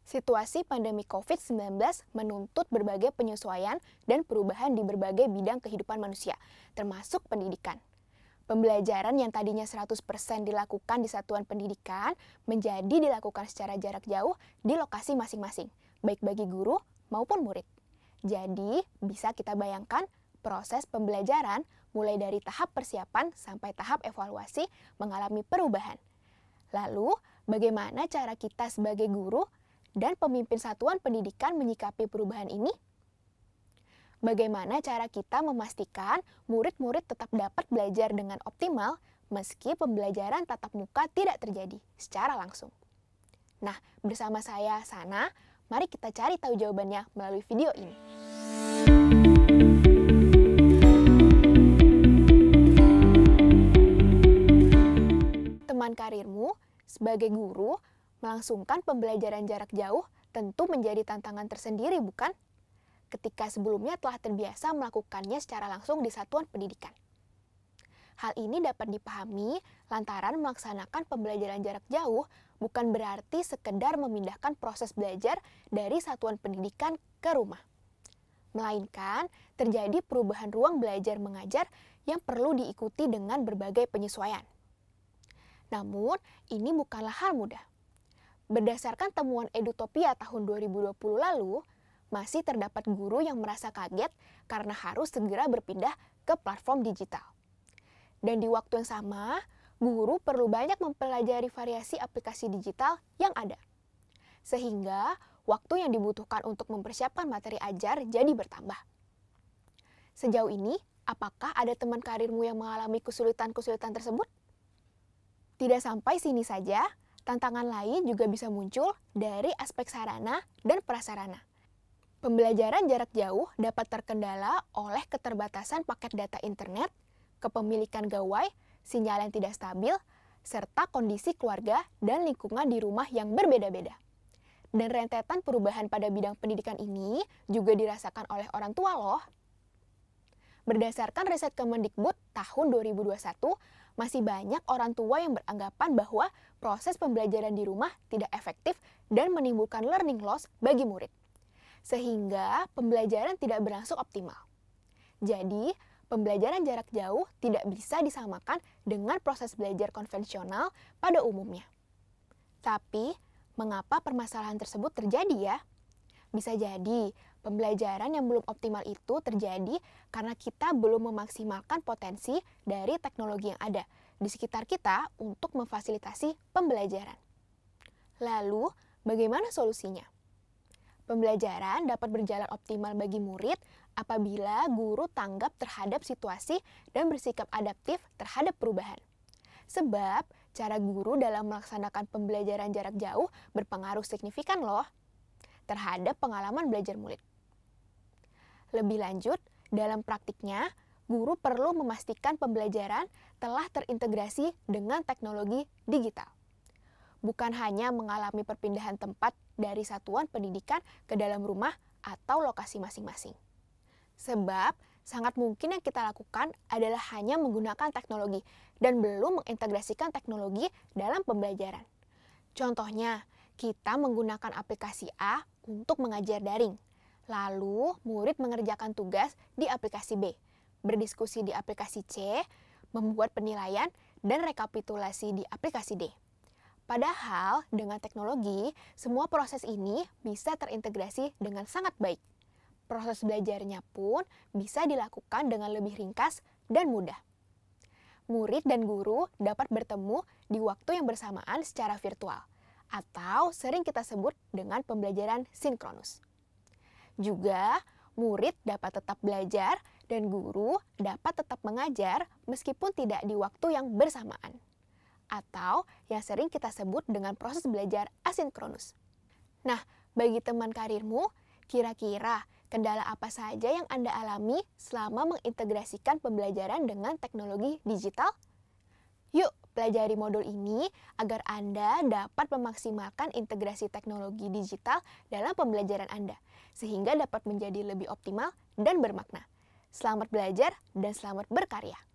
Situasi pandemi COVID-19 menuntut berbagai penyesuaian dan perubahan di berbagai bidang kehidupan manusia, termasuk pendidikan. Pembelajaran yang tadinya 100% dilakukan di satuan pendidikan menjadi dilakukan secara jarak jauh di lokasi masing-masing, baik bagi guru maupun murid. Jadi, bisa kita bayangkan proses pembelajaran mulai dari tahap persiapan sampai tahap evaluasi mengalami perubahan. Lalu, bagaimana cara kita sebagai guru dan pemimpin satuan pendidikan menyikapi perubahan ini? Bagaimana cara kita memastikan murid-murid tetap dapat belajar dengan optimal meski pembelajaran tatap muka tidak terjadi secara langsung? Nah, bersama saya, Sana, mari kita cari tahu jawabannya melalui video ini. Teman karirmu, sebagai guru, melangsungkan pembelajaran jarak jauh tentu menjadi tantangan tersendiri, bukan? Ketika sebelumnya telah terbiasa melakukannya secara langsung di satuan pendidikan. Hal ini dapat dipahami lantaran melaksanakan pembelajaran jarak jauh bukan berarti sekedar memindahkan proses belajar dari satuan pendidikan ke rumah. Melainkan terjadi perubahan ruang belajar mengajar yang perlu diikuti dengan berbagai penyesuaian. Namun, ini bukanlah hal mudah. Berdasarkan temuan Edutopia tahun 2020 lalu, masih terdapat guru yang merasa kaget karena harus segera berpindah ke platform digital. Dan di waktu yang sama, guru perlu banyak mempelajari variasi aplikasi digital yang ada. Sehingga, waktu yang dibutuhkan untuk mempersiapkan materi ajar jadi bertambah. Sejauh ini, apakah ada teman karirmu yang mengalami kesulitan-kesulitan tersebut? Tidak sampai sini saja, tantangan lain juga bisa muncul dari aspek sarana dan prasarana. Pembelajaran jarak jauh dapat terkendala oleh keterbatasan paket data internet, kepemilikan gawai, sinyal yang tidak stabil, serta kondisi keluarga dan lingkungan di rumah yang berbeda-beda. Dan rentetan perubahan pada bidang pendidikan ini juga dirasakan oleh orang tua loh. Berdasarkan riset Kemendikbud tahun 2021, masih banyak orang tua yang beranggapan bahwa proses pembelajaran di rumah tidak efektif dan menimbulkan learning loss bagi murid. Sehingga pembelajaran tidak berlangsung optimal. Jadi, pembelajaran jarak jauh tidak bisa disamakan dengan proses belajar konvensional pada umumnya. Tapi, mengapa permasalahan tersebut terjadi ya? Bisa jadi, pembelajaran yang belum optimal itu terjadi karena kita belum memaksimalkan potensi dari teknologi yang ada di sekitar kita untuk memfasilitasi pembelajaran. Lalu, bagaimana solusinya? Pembelajaran dapat berjalan optimal bagi murid apabila guru tanggap terhadap situasi dan bersikap adaptif terhadap perubahan. Sebab, cara guru dalam melaksanakan pembelajaran jarak jauh berpengaruh signifikan loh terhadap pengalaman belajar murid. Lebih lanjut, dalam praktiknya, guru perlu memastikan pembelajaran telah terintegrasi dengan teknologi digital. Bukan hanya mengalami perpindahan tempat dari satuan pendidikan ke dalam rumah atau lokasi masing-masing. Sebab, sangat mungkin yang kita lakukan adalah hanya menggunakan teknologi dan belum mengintegrasikan teknologi dalam pembelajaran. Contohnya, kita menggunakan aplikasi A untuk mengajar daring. Lalu, murid mengerjakan tugas di aplikasi B, berdiskusi di aplikasi C, membuat penilaian, dan rekapitulasi di aplikasi D. Padahal, dengan teknologi, semua proses ini bisa terintegrasi dengan sangat baik. Proses belajarnya pun bisa dilakukan dengan lebih ringkas dan mudah. Murid dan guru dapat bertemu di waktu yang bersamaan secara virtual, atau sering kita sebut dengan pembelajaran sinkronus. Juga, murid dapat tetap belajar dan guru dapat tetap mengajar meskipun tidak di waktu yang bersamaan. Atau yang sering kita sebut dengan proses belajar asinkronus. Nah, bagi teman karirmu, kira-kira kendala apa saja yang Anda alami selama mengintegrasikan pembelajaran dengan teknologi digital? Yuk, pelajari modul ini agar Anda dapat memaksimalkan integrasi teknologi digital dalam pembelajaran Anda, sehingga dapat menjadi lebih optimal dan bermakna. Selamat belajar dan selamat berkarya!